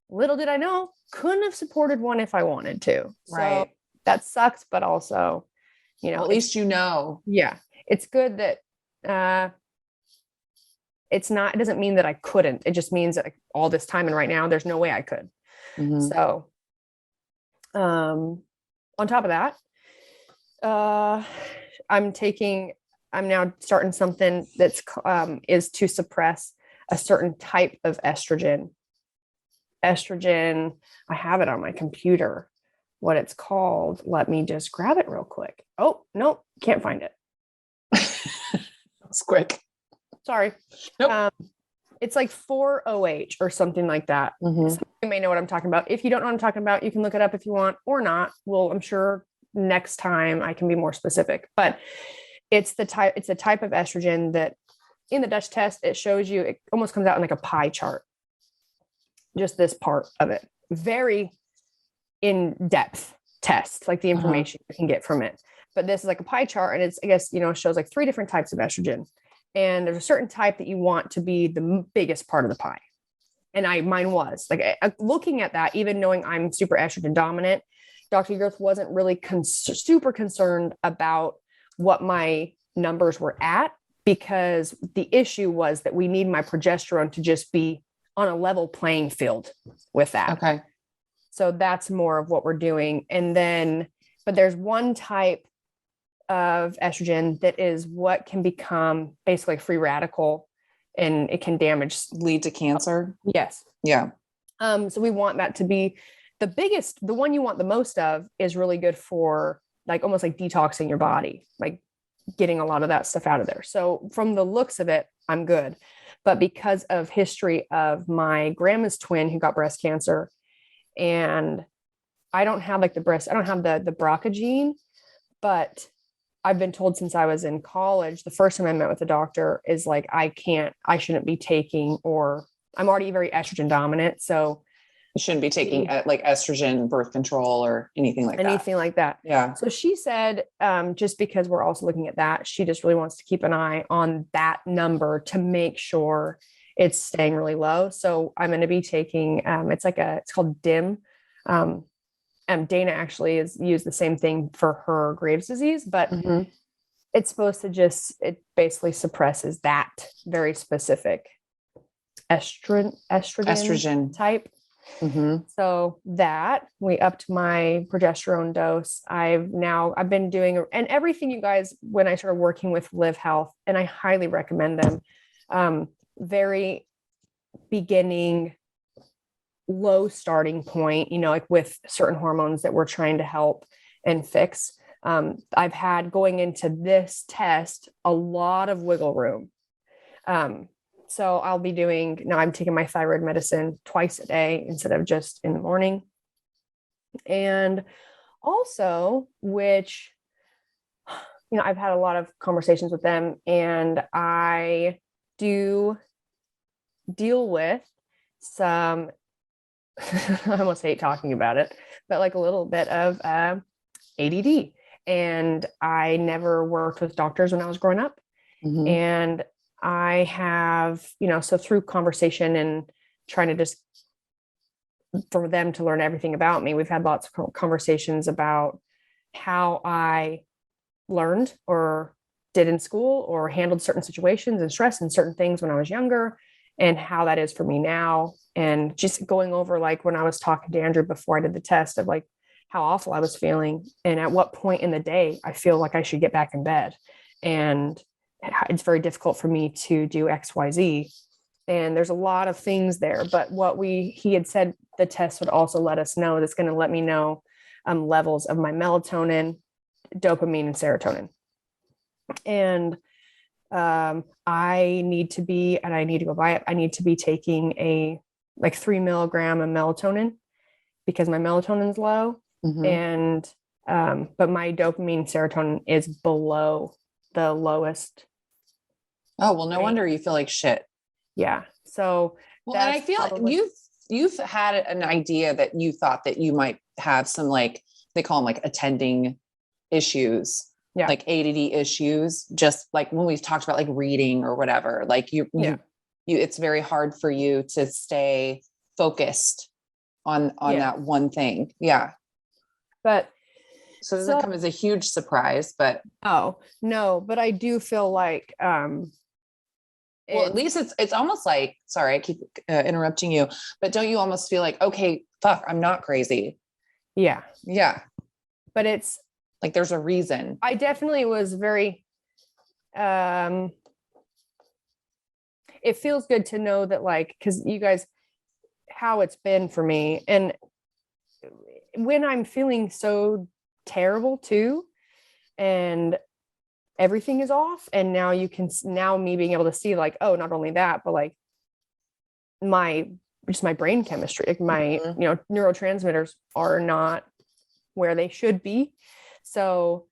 Little did I know, couldn't have supported one if I wanted to. Right. So that sucks, but also, at least Yeah. It's good that it doesn't mean that I couldn't. It just means that all this time and right now, there's no way I could. Mm-hmm. So, on top of that, I'm now starting something that's is to suppress a certain type of estrogen. Estrogen, I have it on my computer, what it's called. Let me just grab it real quick. Oh, no, can't find it. It's quick. Sorry. Nope. It's like 4-OH or something like that. Mm-hmm. You may know what I'm talking about. If you don't know what I'm talking about, you can look it up if you want or not. Well, I'm sure next time I can be more specific, but it's a type of estrogen that in the Dutch test, it shows you, it almost comes out in like a pie chart. Just this part of it, very in-depth test, like the information you can get from it. But this is like a pie chart and it's, I guess, shows like 3 different types of estrogen. And there's a certain type that you want to be the biggest part of the pie. And mine was like, looking at that, even knowing I'm super estrogen dominant, Dr. Girth wasn't really super concerned about what my numbers were at, because the issue was that we need my progesterone to just be on a level playing field with that. Okay. So that's more of what we're doing. And then, but there's one type of estrogen that is what can become basically free radical, and it can lead to cancer. Yes. Yeah. So we want that to be the one you want the most of, is really good for like almost like detoxing your body, like getting a lot of that stuff out of there. So from the looks of it, I'm good. But because of history of my grandma's twin who got breast cancer, and I don't have like the BRCA gene, but I've been told since I was in college, the first time I met with the doctor is like, I shouldn't be taking, or I'm already very estrogen dominant. So You shouldn't be taking like estrogen, birth control, or anything like that. Yeah. So she said, just because we're also looking at that, she just really wants to keep an eye on that number to make sure it's staying really low. So I'm going to be taking, it's called DIM. Dana actually has used the same thing for her Graves' disease, but it's supposed to it basically suppresses that very specific estrogen type. So that we upped my progesterone dose. I've been doing, and everything, you guys, when I started working with Live Health, and I highly recommend them, very beginning, low starting point, like with certain hormones that we're trying to help and fix. I've had, going into this test, a lot of wiggle room. So I'm taking my thyroid medicine twice a day instead of just in the morning. And also, which, I've had a lot of conversations with them, and I do deal with some, I almost hate talking about it, but like a little bit of ADD. And I never worked with doctors when I was growing up. And I have, so through conversation and trying to just, for them to learn everything about me, we've had lots of conversations about how I learned or did in school or handled certain situations and stress and certain things when I was younger, and how that is for me now. And just going over, like when I was talking to Andrew before I did the test, of like how awful I was feeling and at what point in the day I feel like I should get back in bed. And it's very difficult for me to do XYZ. And there's a lot of things there, but he had said the test would also let us know, that's going to let me know levels of my melatonin, dopamine, and serotonin. And I need to go buy it. I need to be taking a 3 milligram of melatonin because my melatonin's low. And, but my dopamine, serotonin is below the lowest. Oh, well, no wonder you feel like shit. Yeah. So, and I feel like you've had an idea that you thought that you might have some, like, they call them like attending issues, like ADD issues, just like when we've talked about like reading or whatever, like you, it's very hard for you to stay focused on that one thing. Yeah. But so it doesn't come as a huge surprise, but but I do feel like, well, at least it's almost like, sorry, I keep interrupting you, but don't you almost feel like, okay, fuck, I'm not crazy. Yeah. Yeah. But it's like, there's a reason. I definitely was very, it feels good to know that, like, cause you guys, how it's been for me. And when I'm feeling so terrible too, and everything is off, and now me being able to see, like, oh, not only that, but like my brain chemistry, like my, neurotransmitters are not where they should be. So,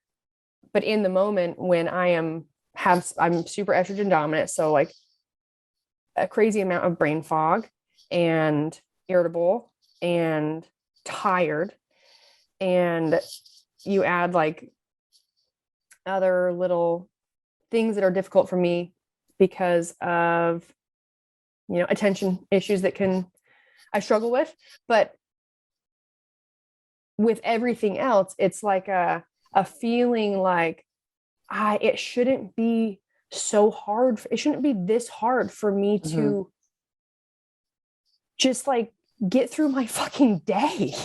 but in the moment when I'm super estrogen dominant. So like a crazy amount of brain fog and irritable and tired. And you add like other little things that are difficult for me because of, attention issues that I struggle with. But with everything else, it's like a feeling like it shouldn't be so hard. It shouldn't be this hard for me to just like get through my fucking day.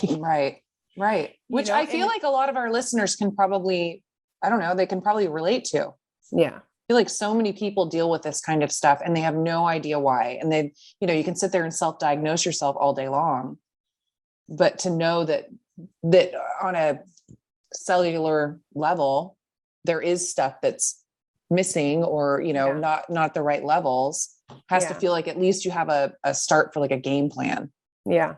Right. Which I feel like a lot of our listeners can probably, I don't know, they can probably relate to. Yeah. I feel like so many people deal with this kind of stuff and they have no idea why. And they, you can sit there and self-diagnose yourself all day long, but to know that on a cellular level, there is stuff that's missing or, not the right levels, has to feel like at least you have a start for like a game plan. Yeah.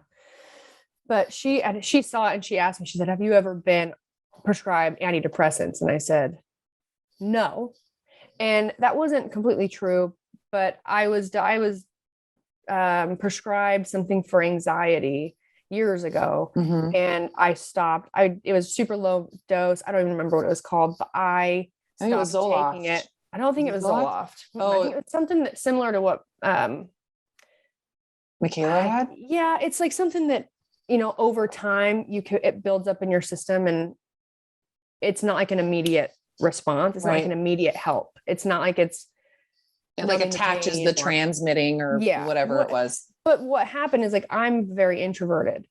But she saw it and she asked me, she said, have you ever been prescribed antidepressants? And I said, no. And that wasn't completely true, but I was prescribed something for anxiety. years ago, Mhm. and I stopped. It was super low dose. I don't even remember what it was called, but I think it was stopped taking Zoloft. it. I don't think it Was was it Zoloft? Zoloft. I Oh. think it was something that's similar to what Michaela had? yeah, it's like something that, over time it builds up in your system, and it's not like an immediate response. It's not like an Right. immediate help. It's not like it's It like numbing the attaches pain the or- transmitting or Yeah. whatever it was. But what happened is, like, I'm very introverted.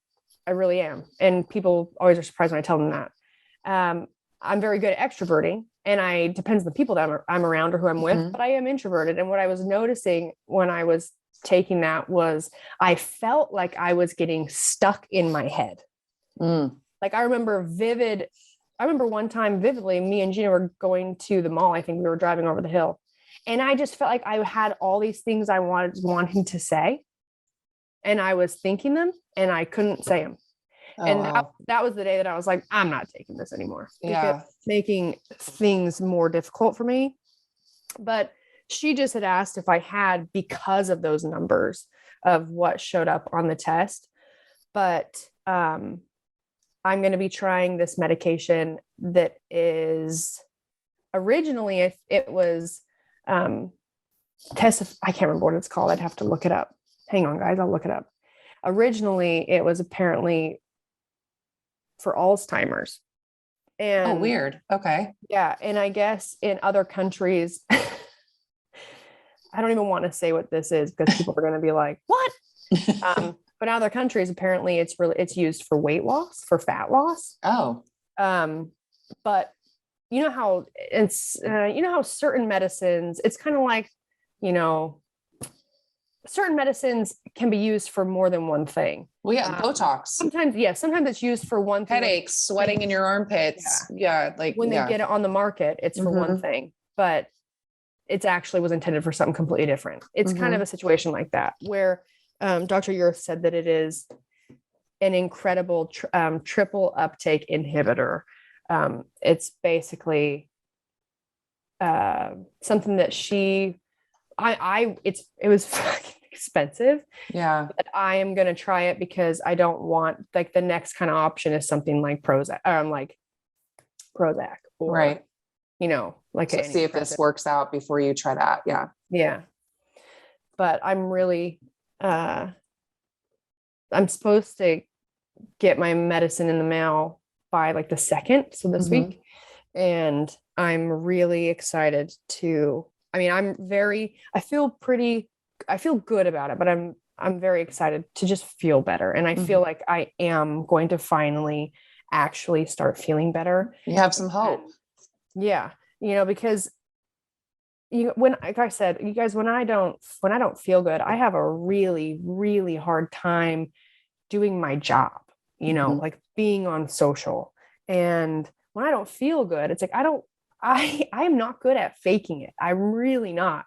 I really am. And people always are surprised when I tell them that. I'm very good at extroverting, and depends on the people that I'm around or who I'm with, Mhm. but I am introverted. And what I was noticing when I was taking that was I felt like I was getting stuck in my head. Mm. Like I remember one time vividly, me and Jeanna were going to the mall. I think we were driving over the hill, and I just felt like I had all these things I wanting to say, and I was thinking them and I couldn't say them. Oh, And wow. that was the day that I was like, I'm not taking this anymore. Yeah. Because it's making things more difficult for me. But she just had asked if I had, because of those numbers of what showed up on the test. But I'm going to be trying this medication that is originally, it was I can't remember what it's called. I'd have to look it up. Hang on, guys. I'll look it up. Originally, it was apparently for Alzheimer's. And Oh, weird. Okay. yeah. And I guess in other countries, I don't even want to say what this is because people are going to be like, what? But in other countries, apparently it's used for weight loss, for fat loss. Oh. But how certain medicines, it's kind of like, certain medicines can be used for more than one thing. Well, yeah, Botox. Sometimes it's used for one thing. Headaches, sweating in your armpits. Yeah. Like when they get it on the market, it's for one thing, but it actually was intended for something completely different. It's kind of a situation like that where Dr. Yurth said that it is an incredible triple uptake inhibitor. It's basically something that it was fucking expensive. Yeah. But I am going to try it because I don't want, like, the next kind of option is something like Prozac, or, Right. like So see if this works out before you try that. Yeah. Yeah. But I'm really, I'm supposed to get my medicine in the mail by like the 2nd. So this week. And I'm really excited I feel good about it, but I'm very excited to just feel better. And I feel like I am going to finally actually start feeling better. You have some hope. Yeah. Because like I said, you guys, when I don't feel good, I have a really, really hard time doing my job, like being on social. And when I don't feel good, it's like, I'm not good at faking it. I'm really not.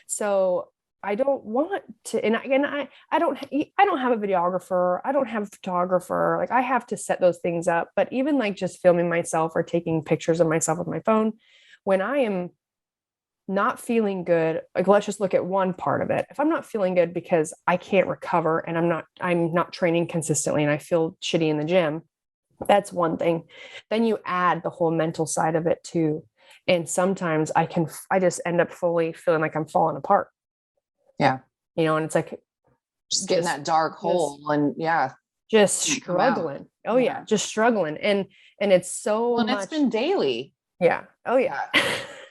So I don't want to, and I don't have a videographer. I don't have a photographer. Like, I have to set those things up. But even like just filming myself or taking pictures of myself with my phone, when I am not feeling good, like, let's just look at one part of it. If I'm not feeling good because I can't recover and I'm not training consistently and I feel shitty in the gym, that's one thing. Then you add the whole mental side of it too. And sometimes I just end up fully feeling like I'm falling apart. Yeah. And it's like just getting that dark hole and just struggling. Oh yeah. Just struggling. And it's so much. It's been daily. Yeah. Oh yeah.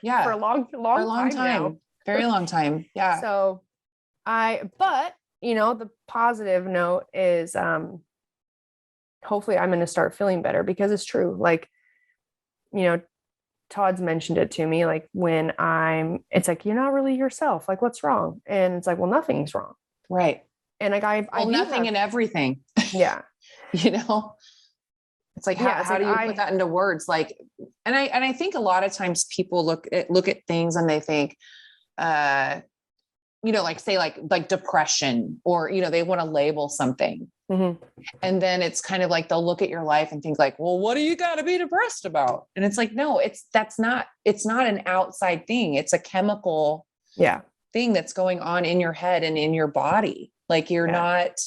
Yeah. For a long time now. Very long time. Yeah. So but the positive note is, hopefully I'm going to start feeling better, because it's true. Like, Todd's mentioned it to me, like, when it's like, you're not really yourself. Like, what's wrong? And it's like, well, nothing's wrong. Right. And like, nothing and everything. Yeah. It's like, how do you put that into words? Like, and I think a lot of times people look at things and they think, like, say like depression, or, they want to label something. Mm-hmm. And then it's kind of like, they'll look at your life and think like, well, what do you got to be depressed about? And it's like, no, it's not an outside thing. It's a chemical thing that's going on in your head and in your body. Like, you're not,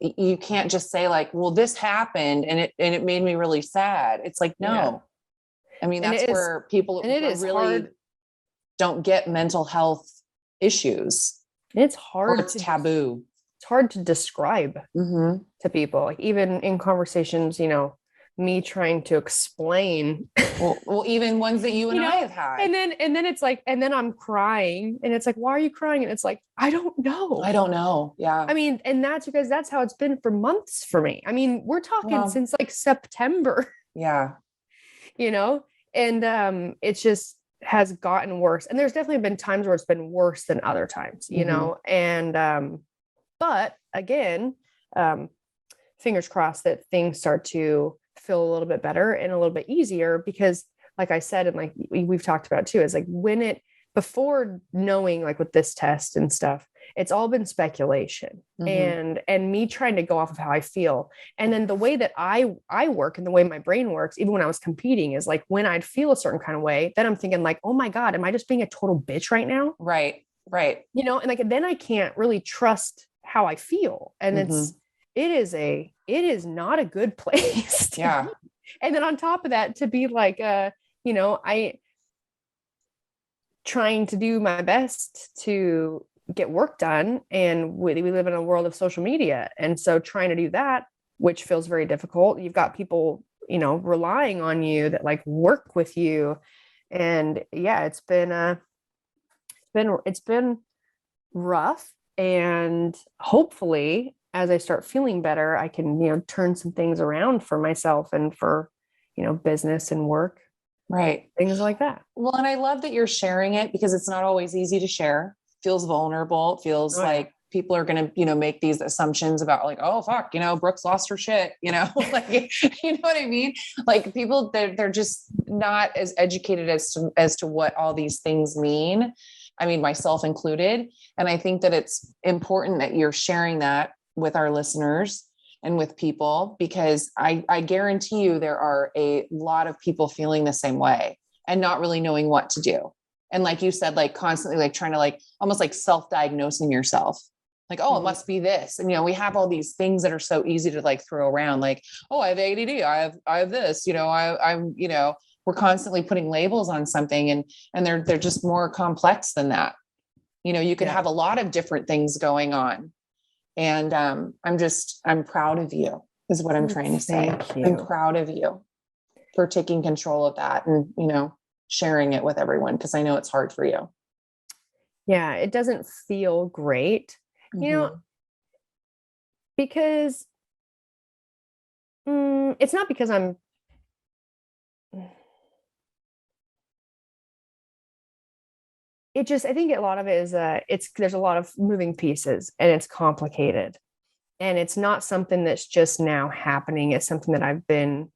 you can't just say like, well, this happened and it made me really sad. It's like, no, Yeah. I mean, And that's where people and it is really hard. don't get mental health issues, It's or hard it's to taboo. it's hard to describe Mm-hmm. to people. Like even in conversations, me trying to explain, Well, even ones that you and I have had. and then it's like, and then I'm crying and it's like, why are you crying? And it's like, I don't know. I don't know. Yeah. I mean, and that's because that's how it's been for months for me. I mean, we're talking since like September, Yeah. And it's just has gotten worse. And there's definitely been times where it's been worse than other times, and but again, fingers crossed that things start to feel a little bit better and a little bit easier, because like I said, and like we've talked about too, is like before knowing, like with this test and stuff, it's all been speculation and me trying to go off of how I feel. And then the way that I work and the way my brain works, even when I was competing, is like when I'd feel a certain kind of way, then I'm thinking like, oh my God, am I just being a total bitch right now? Right. And like, then I can't really trust how I feel. And it is not a good place. Yeah. And then on top of that, to be like, I trying to do my best to get work done. And we live in a world of social media. And so trying to do that, which feels very difficult. You've got people, relying on you that like work with you. And yeah, it's been rough. And hopefully as I start feeling better, I can, turn some things around for myself and for, business and work. Right. Things like that. Well, and I love that you're sharing it, because it's not always easy to share. It feels vulnerable. It feels like people are going to, make these assumptions about like, oh, fuck, Brooke's lost her shit, like, you know what I mean? Like people, they're just not as educated as to what all these things mean. I mean, myself included. And I think that it's important that you're sharing that with our listeners and with people, because I guarantee you there are a lot of people feeling the same way and not really knowing what to do. And like you said, like constantly like trying to like almost like self-diagnosing yourself. Like, oh, it must be this. And, we have all these things that are so easy to like throw around. Like, oh, I have ADD. I have this, I'm, we're constantly putting labels on something, and they're just more complex than that. You could have a lot of different things going on. And I'm proud of you is what I'm trying to say. I'm proud of you for taking control of that and, sharing it with everyone, because I know it's hard for you. Yeah, it doesn't feel great, because it's not because I'm I think a lot of it is there's a lot of moving pieces and it's complicated, and it's not something that's just now happening. It's something that I've been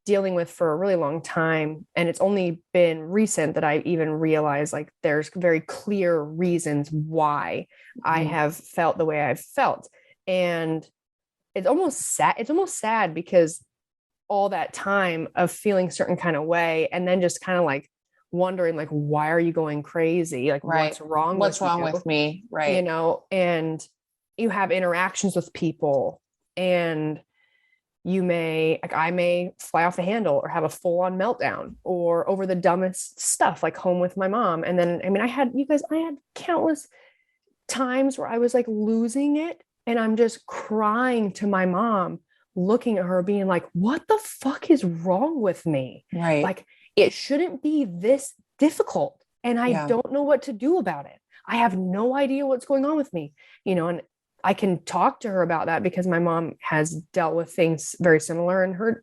dealing with for a really long time. And it's only been recent that I even realized like there's very clear reasons why I have felt the way I've felt. And it's almost sad. It's almost sad because all that time of feeling certain kind of way, and then just kind of like wondering like, why are you going crazy? Like what's wrong with me? Right. And you have interactions with people, and I may fly off the handle or have a full on meltdown or over the dumbest stuff, like home with my mom. And then, I had countless times where I was like losing it, and I'm just crying to my mom, looking at her being like, what the fuck is wrong with me? Right. Like it shouldn't be this difficult. And I don't know what to do about it. I have no idea what's going on with me, and I can talk to her about that because my mom has dealt with things very similar in her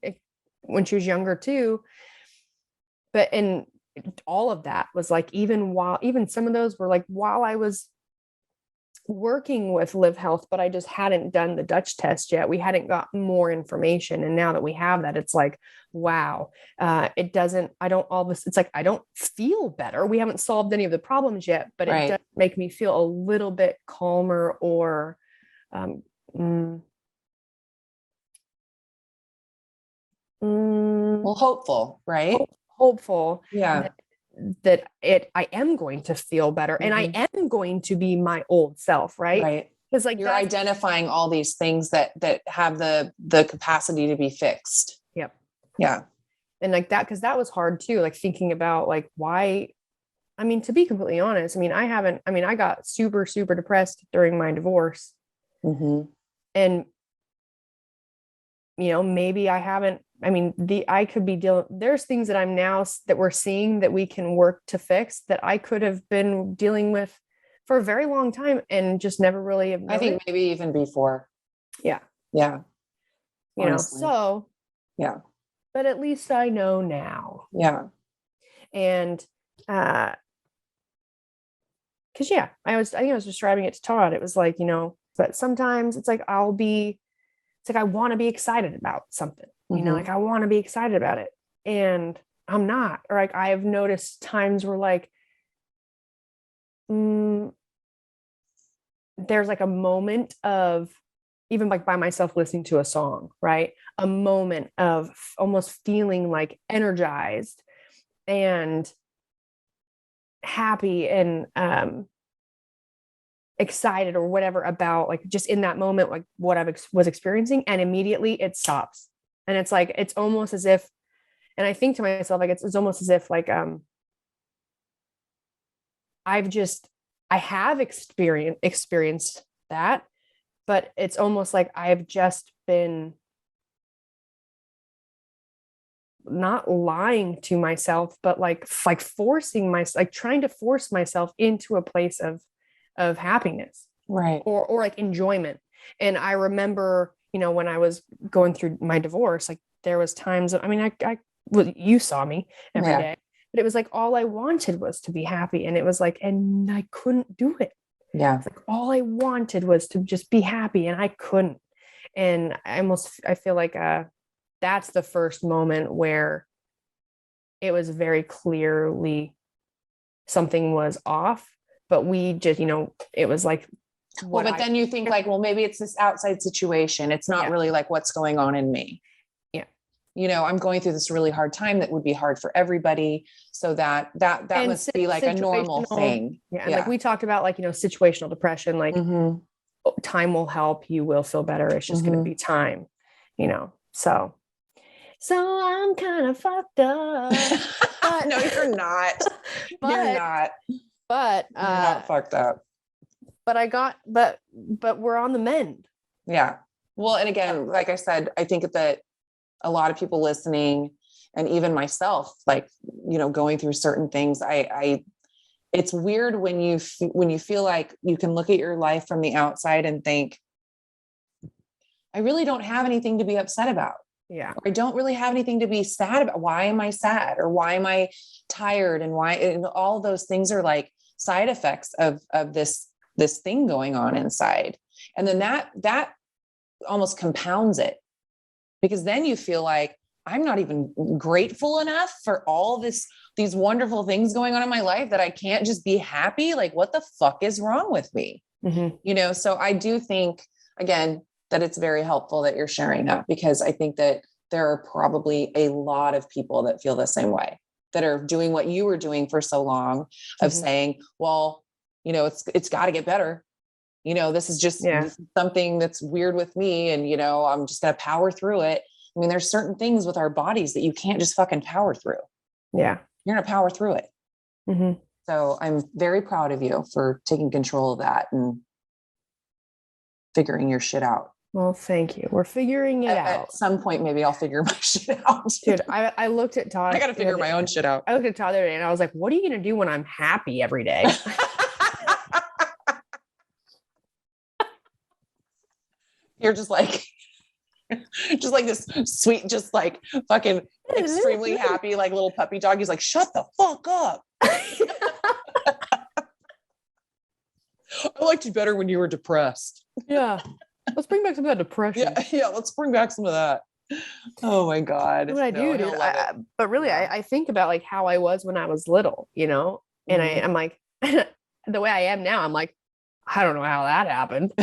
when she was younger too. But and all of that was like, even some of those were like while I was working with Live Health, but I just hadn't done the Dutch test yet. We hadn't got more information. And now that we have that, it's like, wow, it's like, I don't feel better. We haven't solved any of the problems yet, but it does make me feel a little bit calmer or, hopeful, right? Hopeful. Yeah. That I am going to feel better and I am going to be my old self. Right. Because like you're identifying all these things that have the capacity to be fixed. Yep. Yeah. And like that, because that was hard too, like thinking about like why, I mean, to be completely honest, I mean, I got super, super depressed during my divorce. Mm-hmm. And, maybe I haven't, I mean, I could be there's things that I'm now that we're seeing that we can work to fix that I could have been dealing with for a very long time and just never really have I think maybe even before. Yeah. Yeah. Honestly. So, yeah. But at least I know now. Yeah. And, because I think I was describing it to Todd. It was like, but sometimes it's like, I want to be excited about something, like I want to be excited about it and I'm not, or like, I've noticed times where like, there's like a moment of even like by myself listening to a song, right? A moment of almost feeling like energized and happy and excited or whatever about like just in that moment, like what I was experiencing, and immediately it stops. And it's like, it's almost as if, and I think to myself, like, it's almost as if like, I have experienced that, but it's almost like I've just been not lying to myself, but like forcing myself, like trying to force myself into a place of happiness, right, or like enjoyment. And I remember, when I was going through my divorce, like there was times I mean, well, you saw me every day, but it was like all I wanted was to be happy, and it was like, and I couldn't do it. Yeah. It's like all I wanted was to just be happy, and I couldn't. And I feel like that's the first moment where it was very clearly something was off, but we just, it was like, but then you think like, well, maybe it's this outside situation. It's not really like what's going on in me. Yeah. I'm going through this really hard time that would be hard for everybody. So that must be like a normal thing. Yeah. And like we talked about, like, situational depression, like time will help, you will feel better. It's just going to be time, so I'm kind of fucked up. But no, you're not. You're not. But you're not fucked up. But we're on the mend. Yeah. Well, and again, like I said, I think that a lot of people listening, and even myself, like, going through certain things, it's weird when you feel like you can look at your life from the outside and think, I really don't have anything to be upset about. Yeah. Or I don't really have anything to be sad about. Why am I sad? Or why am I tired? And all those things are like side effects of this thing going on inside. And then that almost compounds it, because then you feel like I'm not even grateful enough for all these wonderful things going on in my life that I can't just be happy. Like, what the fuck is wrong with me? So I do think, again, that it's very helpful that you're sharing that, because I think that there are probably a lot of people that feel the same way, that are doing what you were doing for so long, of saying, well, it's got to get better. This is just this is something that's weird with me. And, I'm just going to power through it. I mean, there's certain things with our bodies that you can't just fucking power through. Yeah. You're going to power through it. So I'm very proud of you for taking control of that and figuring your shit out. Well, thank you. We're figuring it out. At some point, maybe I'll figure my shit out. Dude, I looked at Todd. I got to figure my own shit out. I looked at Todd the other day and I was like, what are you going to do when I'm happy every day? You're just like this sweet, just like fucking extremely happy, like little puppy dog. He's like, shut the fuck up. I liked you better when you were depressed. Yeah. Let's bring back some of that depression. Yeah. Let's bring back some of that. Oh my God. What I do, dude. But really, I think about like how I was when I was little, and I'm like, the way I am now, I'm like, I don't know how that happened.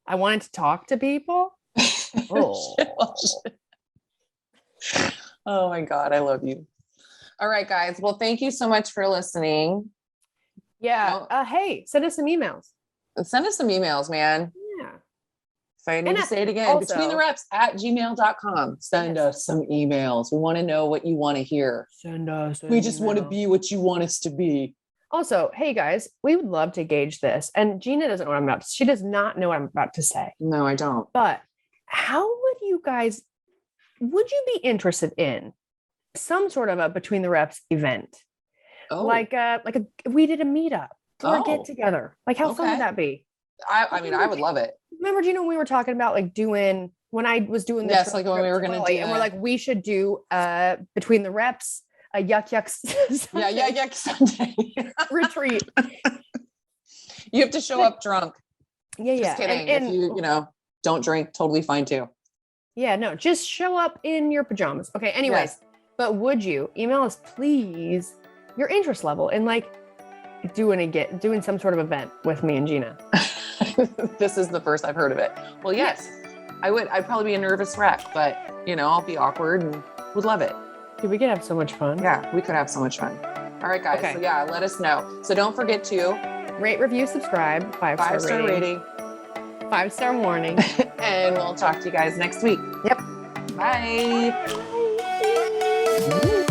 I wanted to talk to people. Oh. Oh my God. I love you. All right, guys. Well, thank you so much for listening. Yeah. Hey, send us some emails. Send us some emails, man. Yeah. If I need And to say it again, also- betweenthereps@gmail.com. Send Yes. us some emails. We want to know what you want to hear. Send us. We just want to be what you want us to be. Also, hey guys, we would love to gauge this. And Jeanna doesn't know what I'm about to, she does not know what I'm about to say. No, I don't. But how would you guys, would you be interested in some sort of a Between the Reps event? Oh, Like we did a meetup or a get together. Like how fun Okay. would that be? I mean, I would love it. Remember, Gina, when we were talking about like doing, when I was doing this, Yes, like when we were gonna do and we're that. like, we should do Between the Reps, a yuck Yeah, Sunday. retreat. You have to show up drunk. Yeah, Just kidding. And if you know, don't drink, totally fine too. yeah, no, just show up in your pajamas. Okay, anyways, Yes. but would you email us, please, your interest level in like doing some sort of event with me and Jeanna? This is the first I've heard of it. Well, yes, I would. I'd probably be a nervous wreck, but you know, I'll be awkward and would love it. Dude, we could have so much fun. Yeah, we could have so much fun. All right, guys. Okay. So yeah, let us know. So don't forget to Rate, review, subscribe, 5-star 5-star rating, 5-star warning. and we'll talk to you guys next week. Yep. Bye. Bye.